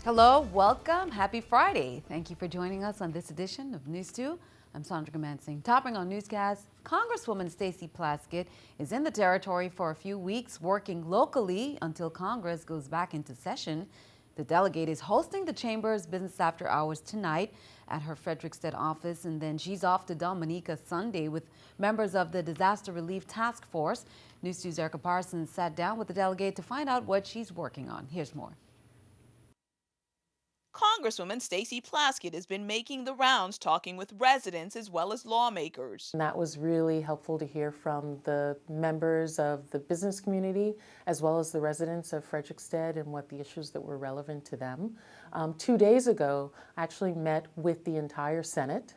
Hello, welcome, happy Friday. Thank you for joining us on this edition of News 2. I'm Sandra Gamansing. Topping on Newscast, Congresswoman Stacey Plaskett is in the territory for a few weeks, working locally until Congress goes back into session. The delegate is hosting the Chamber's Business After Hours tonight at her Frederiksted office, and then she's off to Dominica Sunday with members of the Disaster Relief Task Force. News 2's Erica Parsons sat down with the delegate to find out what she's working on. Here's more. Congresswoman Stacey Plaskett has been making the rounds, talking with residents as well as lawmakers. And that was really helpful to hear from the members of the business community as well as the residents of Frederiksted and what the issues that were relevant to them. 2 days ago, I actually met with the entire Senate,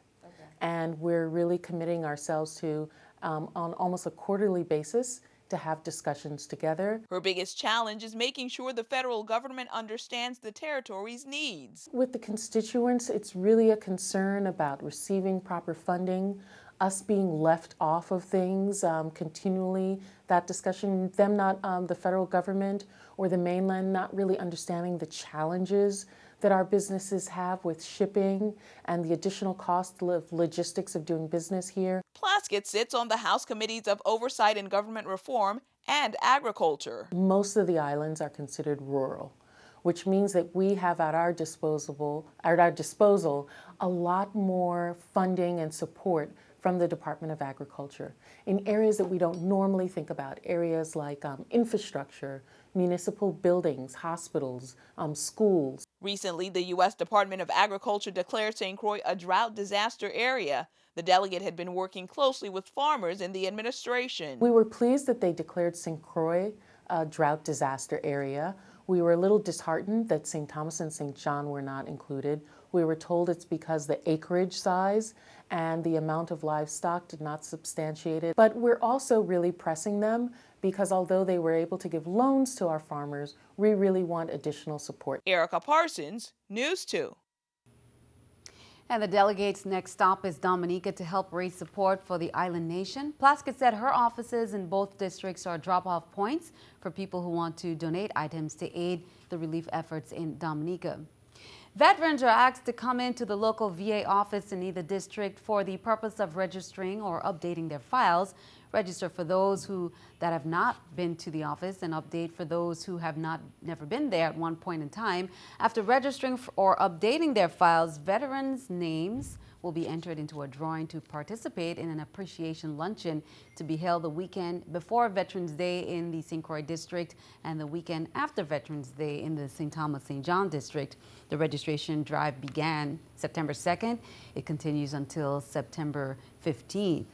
and we're really committing ourselves to, on almost a quarterly basis, to have discussions together. Her biggest challenge is making sure the federal government understands the territory's needs. With the constituents, it's really a concern about receiving proper funding, us being left off of things continually, that discussion, them not, the federal government or the mainland not really understanding the challenges that our businesses have with shipping and the additional cost of logistics of doing business here. Plaskett sits on the House Committees of Oversight and Government Reform and Agriculture. Most of the islands are considered rural, which means that we have at our disposal a lot more funding and support from the Department of Agriculture in areas that we don't normally think about, areas like infrastructure, municipal buildings, hospitals, schools. Recently, the U.S. Department of Agriculture declared St. Croix a drought disaster area. The delegate had been working closely with farmers in the administration. We were pleased that they declared St. Croix a drought disaster area. We were a little disheartened that St. Thomas and St. John were not included. We were told it's because the acreage size and the amount of livestock did not substantiate it. But we're also really pressing them because although they were able to give loans to our farmers, we really want additional support. Erica Parsons, News 2. And the delegate's next stop is Dominica to help raise support for the island nation. Plaskett said her offices in both districts are drop-off points for people who want to donate items to aid the relief efforts in Dominica. Veterans are asked to come into the local VA office in either district for the purpose of registering or updating their files. Register for those that have not been to the office and update for those who have never been there at one point in time. After registering or updating their files, veterans' names will be entered into a drawing to participate in an appreciation luncheon to be held the weekend before Veterans Day in the St. Croix district and the weekend after Veterans Day in the St. Thomas St. John district. The registration drive began September 2nd. It continues until September 15th.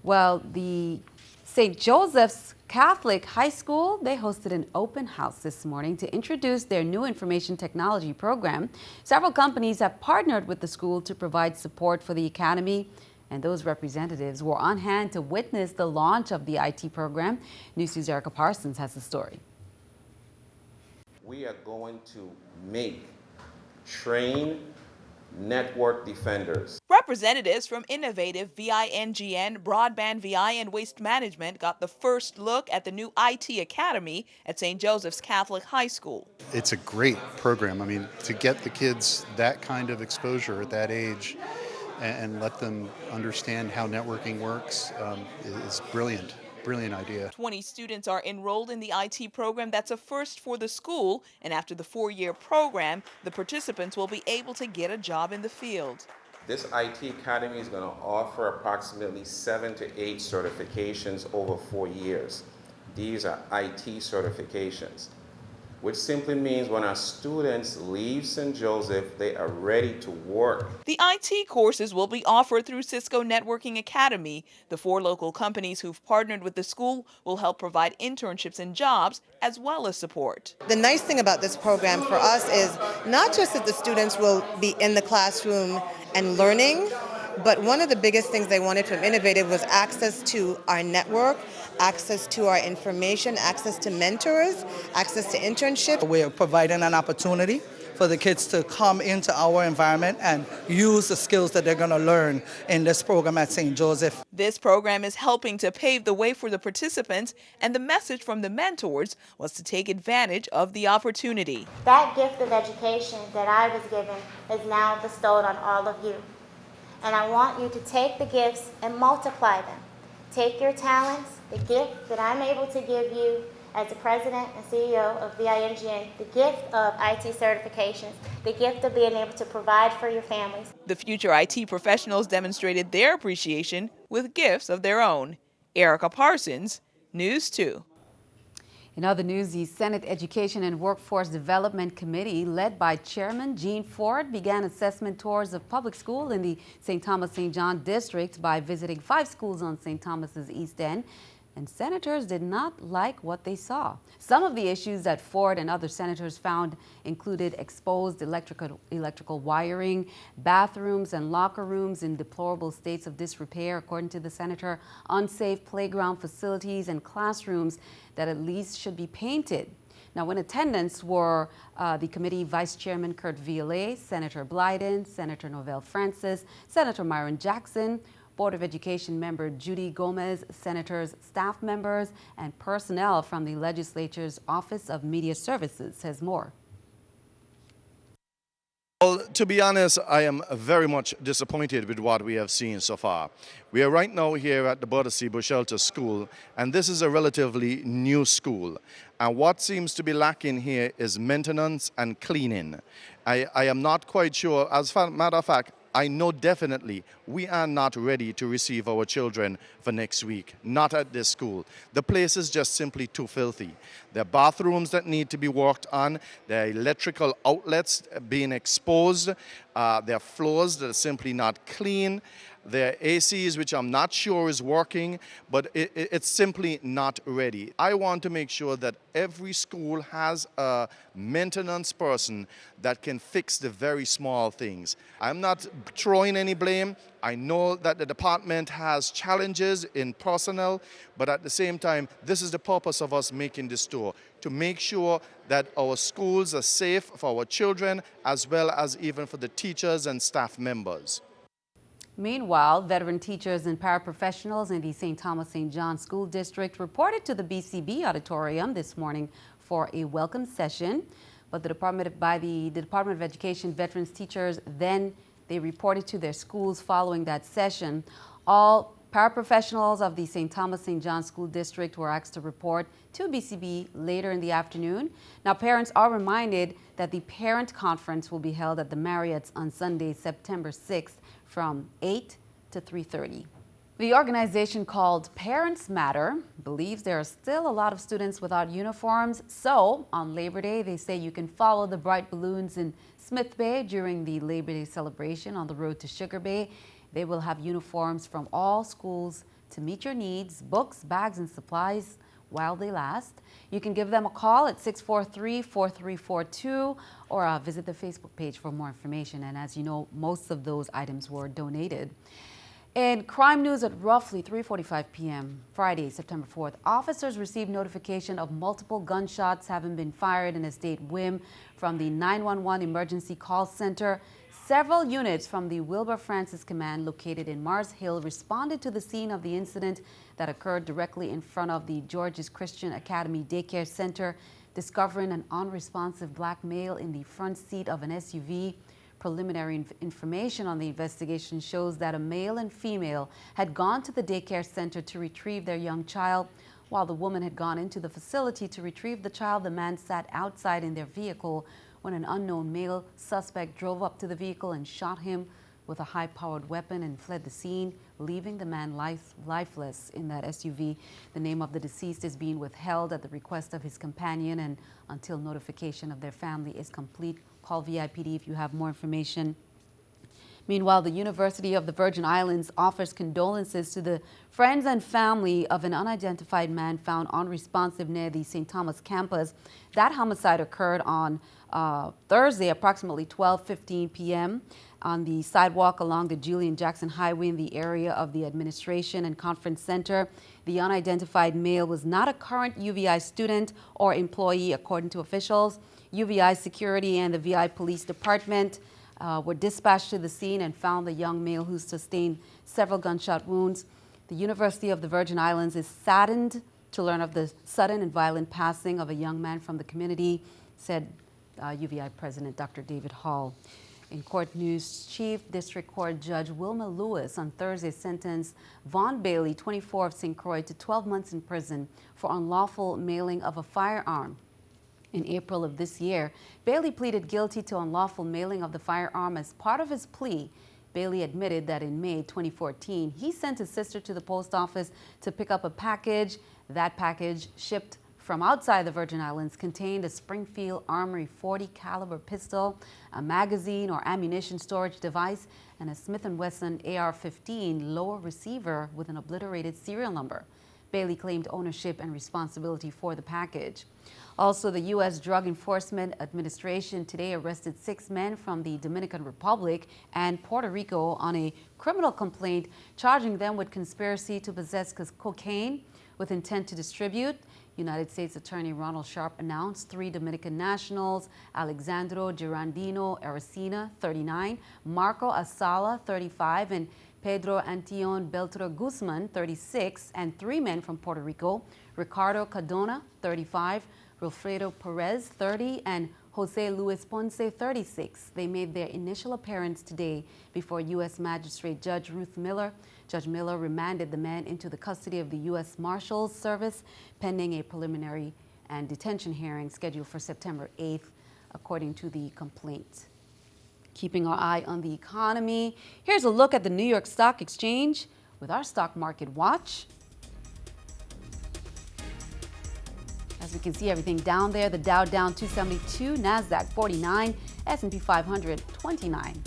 Well, the St. Joseph's Catholic High School, they hosted an open house this morning to introduce their new information technology program. Several companies have partnered with the school to provide support for the academy, and those representatives were on hand to witness the launch of the IT program. News 2's Erica Parsons has the story. We are going to train network defenders. Representatives from Innovative VINGN, Broadband VI, and Waste Management got the first look at the new IT Academy at St. Joseph's Catholic High School. It's a great program. I mean, to get the kids that kind of exposure at that age and let them understand how networking works is brilliant. Brilliant idea. 20 students are enrolled in the IT program. That's a first for the school, and after the 4-year program, the participants will be able to get a job in the field. This IT Academy is going to offer approximately 7 to 8 certifications over 4 years. These are IT certifications, which simply means when our students leave St. Joseph, they are ready to work. The IT courses will be offered through Cisco Networking Academy. The 4 local companies who've partnered with the school will help provide internships and jobs as well as support. The nice thing about this program for us is not just that the students will be in the classroom and learning, but one of the biggest things they wanted from Innovative was access to our network, access to our information, access to mentors, access to internships. We're providing an opportunity for the kids to come into our environment and use the skills that they're going to learn in this program at St. Joseph. This program is helping to pave the way for the participants, and the message from the mentors was to take advantage of the opportunity. That gift of education that I was given is now bestowed on all of you. And I want you to take the gifts and multiply them. Take your talents, the gift that I'm able to give you as the president and CEO of VIMGN, the gift of IT certifications, the gift of being able to provide for your families. The future IT professionals demonstrated their appreciation with gifts of their own. Erica Parsons, News 2. In other news, the Senate Education and Workforce Development Committee, led by Chairman Gene Ford, began assessment tours of public school in the St. Thomas-St. John district by visiting 5 schools on St. Thomas's East End. And senators did not like what they saw. Some of the issues that Ford and other senators found included exposed electrical wiring, bathrooms and locker rooms in deplorable states of disrepair, according to the senator, unsafe playground facilities and classrooms that at least should be painted. Now, in attendance were the committee Vice Chairman Kurt Violet, Senator Blyden, Senator Novell Francis, Senator Myron Jackson, Board of Education member Judy Gomez, senators, staff members, and personnel from the legislature's Office of Media Services. Says more. Well, to be honest, I am very much disappointed with what we have seen so far. We are right now here at the Battersea Shelter School, and this is a relatively new school. And what seems to be lacking here is maintenance and cleaning. I am not quite sure. As a matter of fact, I know definitely we are not ready to receive our children for next week, not at this school. The place is just simply too filthy. There are bathrooms that need to be worked on, there are electrical outlets being exposed, there are floors that are simply not clean. There are ACs which I'm not sure is working, but it's simply not ready. I want to make sure that every school has a maintenance person that can fix the very small things. I'm not throwing any blame. I know that the department has challenges in personnel, but at the same time, this is the purpose of us making this tour, to make sure that our schools are safe for our children as well as even for the teachers and staff members. Meanwhile, veteran teachers and paraprofessionals in the St. Thomas-St. John School District reported to the BCB auditorium this morning for a welcome session. But the Department of Education veterans teachers they reported to their schools following that session. All paraprofessionals of the St. Thomas-St. John School District were asked to report to BCB later in the afternoon. Now, parents are reminded that the parent conference will be held at the Marriott's on Sunday, September 6th from 8 to 3:30. The organization called Parents Matter believes there are still a lot of students without uniforms. So on Labor Day, they say you can follow the bright balloons in Smith Bay during the Labor Day celebration on the road to Sugar Bay. They will have uniforms from all schools to meet your needs, books, bags, and supplies while they last. You can give them a call at 643-4342 or visit the Facebook page for more information. And as you know, most of those items were donated. In crime news, at roughly 3:45 p.m. Friday, September 4th, officers received notification of multiple gunshots having been fired in Estate Wim from the 911 emergency call center. Several units from the Wilbur Francis Command located in Mars Hill responded to the scene of the incident that occurred directly in front of the George's Christian Academy Daycare Center, discovering an unresponsive black male in the front seat of an SUV. Preliminary information on the investigation shows that a male and female had gone to the daycare center to retrieve their young child. While the woman had gone into the facility to retrieve the child, the man sat outside in their vehicle when an unknown male suspect drove up to the vehicle and shot him with a high-powered weapon and fled the scene, leaving the man lifeless in that SUV. The name of the deceased is being withheld at the request of his companion, and until notification of their family is complete, call VIPD if you have more information. Meanwhile, the University of the Virgin Islands offers condolences to the friends and family of an unidentified man found unresponsive near the St. Thomas campus. That homicide occurred on Thursday, approximately 12:15 p.m. on the sidewalk along the Julian Jackson Highway in the area of the Administration and Conference Center. The unidentified male was not a current UVI student or employee, according to officials. UVI security and the VI police department were dispatched to the scene and found the young male who sustained several gunshot wounds. The University of the Virgin Islands is saddened to learn of the sudden and violent passing of a young man from the community, said UVI President Dr. David Hall. In court news, Chief District Court Judge Wilma Lewis on Thursday sentenced Vaughn Bailey, 24 of St. Croix, to 12 months in prison for unlawful mailing of a firearm. In April of this year, Bailey pleaded guilty to unlawful mailing of the firearm. As part of his plea, Bailey admitted that in May 2014, he sent his sister to the post office to pick up a package. That package, shipped from outside the Virgin Islands, contained a Springfield Armory .40 caliber pistol, a magazine or ammunition storage device, and a Smith & Wesson AR-15 lower receiver with an obliterated serial number. Bailey claimed ownership and responsibility for the package. Also, the U.S. Drug Enforcement Administration today arrested 6 men from the Dominican Republic and Puerto Rico on a criminal complaint charging them with conspiracy to possess cocaine with intent to distribute. United States Attorney Ronald Sharp announced 3 Dominican nationals, Alexandro Girandino Aracena, 39, Marco Asala, 35, and Pedro Antion Beltro Guzman, 36, and 3 men from Puerto Rico, Ricardo Cardona, 35, Wilfredo Perez, 30, and Jose Luis Ponce, 36. They made their initial appearance today before U.S. Magistrate Judge Ruth Miller. Judge Miller remanded the men into the custody of the U.S. Marshals Service pending a preliminary and detention hearing scheduled for September 8th, according to the complaint. Keeping our eye on the economy, here's a look at the New York Stock Exchange with our Stock Market Watch. As we can see, everything down there. The Dow down 272, NASDAQ 49, S&P 500 29.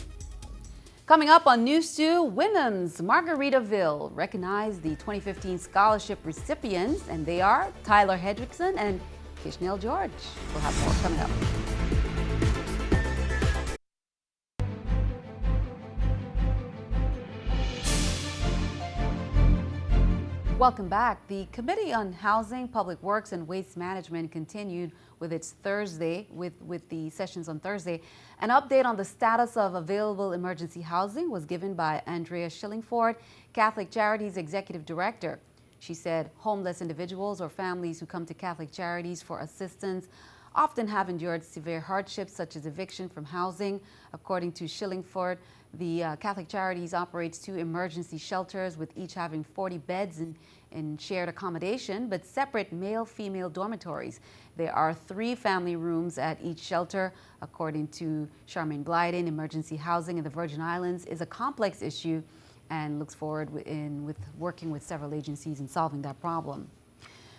Coming up on NEWS2, Wyndham's Margaritaville recognized the 2015 scholarship recipients, and they are Tyler Hendrickson and Kishnell George. We'll have more coming up. Welcome back. The Committee on Housing, Public Works, and Waste Management continued with its Thursday, with the sessions on Thursday. An update on the status of available emergency housing was given by Andrea Shillingford, Catholic Charities Executive Director. She said homeless individuals or families who come to Catholic Charities for assistance often have endured severe hardships such as eviction from housing. According to Shillingford, the Catholic Charities operates 2 emergency shelters with each having 40 beds in shared accommodation, but separate male-female dormitories. There are 3 family rooms at each shelter. According to Charmaine Blyden, emergency housing in the Virgin Islands is a complex issue and looks forward with working with several agencies in solving that problem.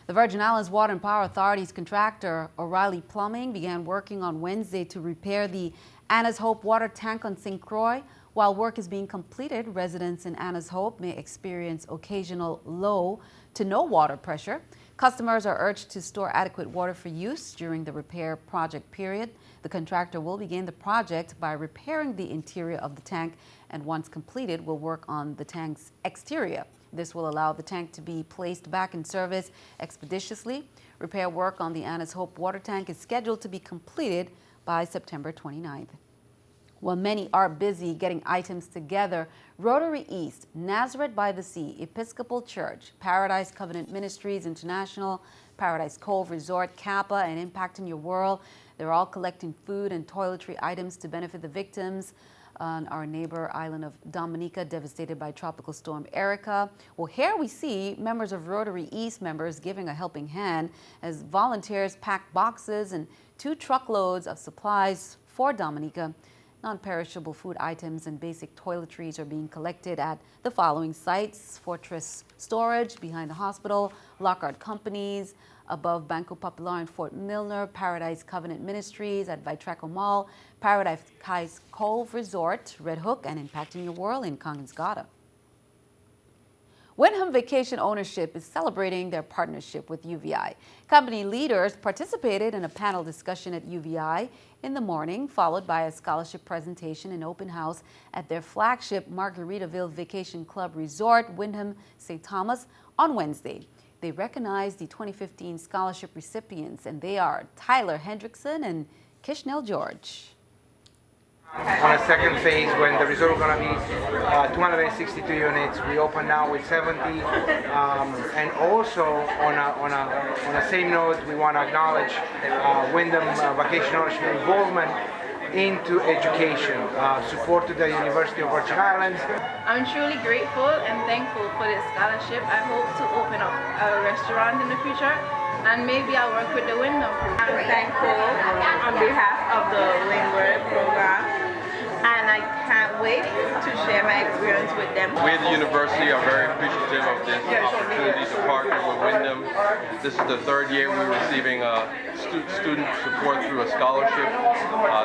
The Virgin Islands Water and Power Authority's contractor, O'Reilly Plumbing, began working on Wednesday to repair the Anna's Hope water tank on St. Croix. While work is being completed, residents in Anna's Hope may experience occasional low to no water pressure. Customers are urged to store adequate water for use during the repair project period. The contractor will begin the project by repairing the interior of the tank, and once completed, will work on the tank's exterior. This will allow the tank to be placed back in service expeditiously. Repair work on the Anna's Hope water tank is scheduled to be completed by September 29th. While many are busy getting items together, Rotary East, Nazareth by the Sea, Episcopal Church, Paradise Covenant Ministries International, Paradise Cove Resort, Kappa, and Impacting Your World, they're all collecting food and toiletry items to benefit the victims on our neighbor island of Dominica, devastated by Tropical Storm Erica. Well, here we see members of Rotary East members giving a helping hand as volunteers pack boxes and 2 truckloads of supplies for Dominica. Non-perishable food items and basic toiletries are being collected at the following sites: Fortress Storage behind the hospital, Lockhart Companies above Banco Popular in Fort Milner, Paradise Covenant Ministries at Vitraco Mall, Paradise Cove Resort, Red Hook, and Impacting Your World in Congonsgata. Wyndham Vacation Ownership is celebrating their partnership with UVI. Company leaders participated in a panel discussion at UVI in the morning, followed by a scholarship presentation and open house at their flagship Margaritaville Vacation Club Resort, Wyndham St. Thomas, on Wednesday. They recognized the 2015 scholarship recipients, and they are Tyler Hendrickson and Kishnell George. On a second phase, when the resort is going to be 262 units, we open now with 70. And also, on a same note, we want to acknowledge Wyndham Vacation Ownership involvement into education, support to the University of Virgin Islands. I'm truly grateful and thankful for this scholarship. I hope to open up a restaurant in the future, and maybe I'll work with the Wyndham. I'm thankful on behalf of the Windward program, and I can't wait to share my experience with them. We at the university are very appreciative of this opportunity to partner with Wyndham. This is the third year we're receiving student support through a scholarship.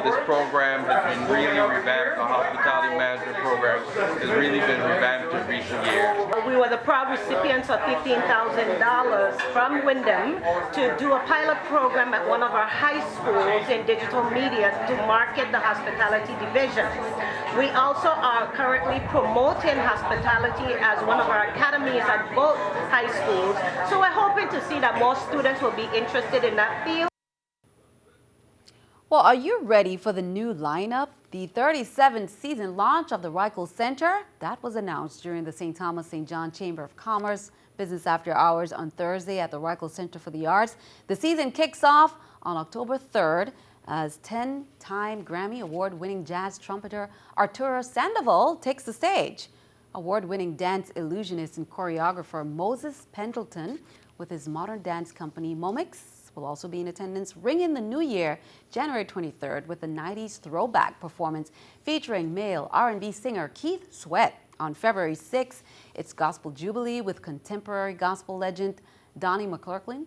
This program has been really revamped. The hospitality management program has really been revamped in recent years. We were the proud recipients of $15,000 from Wyndham to do a pilot program at one of our high schools in digital media to market the hospitality division. We also are currently promoting hospitality as one of our academies at both high schools. So we're hoping to see that more students will be interested in that field. Well, are you ready for the new lineup? The 37th season launch of the Reichel Center, that was announced during the St. Thomas St. John Chamber of Commerce Business After Hours on Thursday at the Reichel Center for the Arts. The season kicks off on October 3rd as 10-time Grammy Award-winning jazz trumpeter Arturo Sandoval takes the stage. Award-winning dance illusionist and choreographer Moses Pendleton with his modern dance company Momix will also be in attendance, ringing the new year, January 23rd, with a 90s throwback performance featuring male R&B singer Keith Sweat. On February 6th, it's Gospel Jubilee with contemporary gospel legend Donnie McClurkin.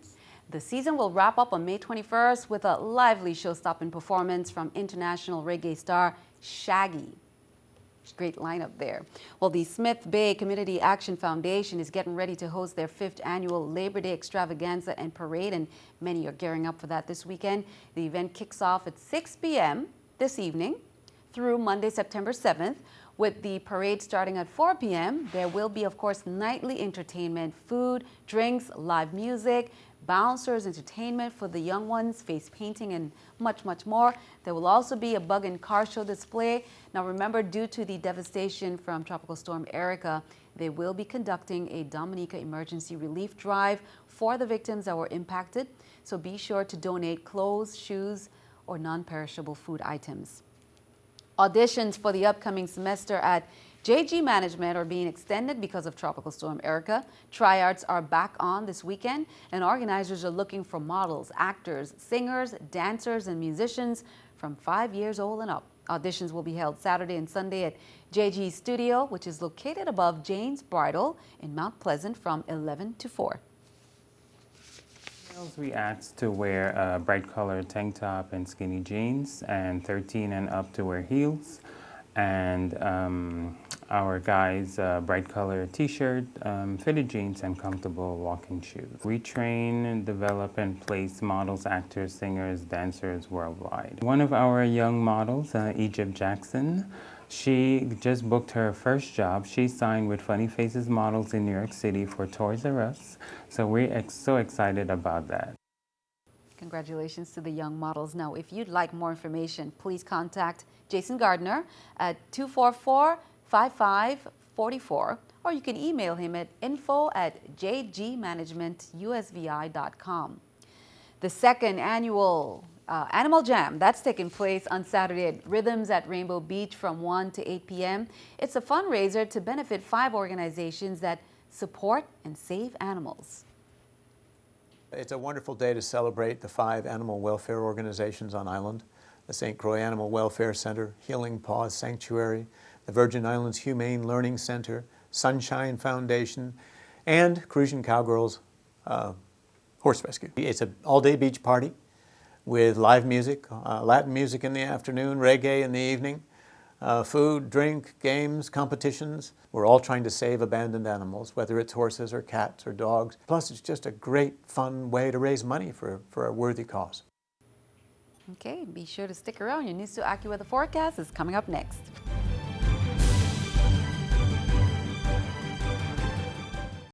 The season will wrap up on May 21st with a lively show-stopping performance from international reggae star Shaggy. Great lineup there. Well, the Smith Bay Community Action Foundation is getting ready to host their 5th annual Labor Day extravaganza and parade, and many are gearing up for that this weekend. The event kicks off at 6 p.m. this evening through Monday, September 7th. With the parade starting at 4 p.m., there will be, of course, nightly entertainment, food, drinks, live music, bouncers, entertainment for the young ones, face painting, and much, much more. There will also be a bug and car show display. Now remember, due to the devastation from Tropical Storm Erica, they will be conducting a Dominica emergency relief drive for the victims that were impacted. So be sure to donate clothes, shoes, or non-perishable food items. Auditions for the upcoming semester at JG Management are being extended because of Tropical Storm Erica. Tryouts are back on this weekend, and organizers are looking for models, actors, singers, dancers, and musicians from 5 years old and up. Auditions will be held Saturday and Sunday at JG Studio, which is located above Jane's Bridal in Mount Pleasant from 11 to 4. We asked to wear a bright colored tank top and skinny jeans, and 13 and up to wear heels. And our guys, bright colored t-shirt, fitted jeans, and comfortable walking shoes. We train, develop, and place models, actors, singers, dancers worldwide. One of our young models, Egypt Jackson, she just booked her first job. She signed with Funny Faces Models in New York City for Toys R Us. So we're so excited about that. Congratulations to the young models. Now, if you'd like more information, please contact Jason Gardner at 244-5544, or you can email him at info@jgmanagementusvi.com. The second annual Animal Jam, that's taking place on Saturday at Rhythms at Rainbow Beach from 1 to 8 p.m. It's a fundraiser to benefit 5 organizations that support and save animals. It's a wonderful day to celebrate the 5 animal welfare organizations on island: the St. Croix Animal Welfare Center, Healing Paws Sanctuary, the Virgin Islands Humane Learning Center, Sunshine Foundation, and Crucian Cowgirls Horse Rescue. It's an all-day beach party with live music, Latin music in the afternoon, reggae in the evening, food, drink, games, competitions. We're all trying to save abandoned animals, whether it's horses or cats or dogs. Plus, it's just a great, fun way to raise money for a worthy cause. Okay, be sure to stick around. Your News2 AccuWeather forecast is coming up next.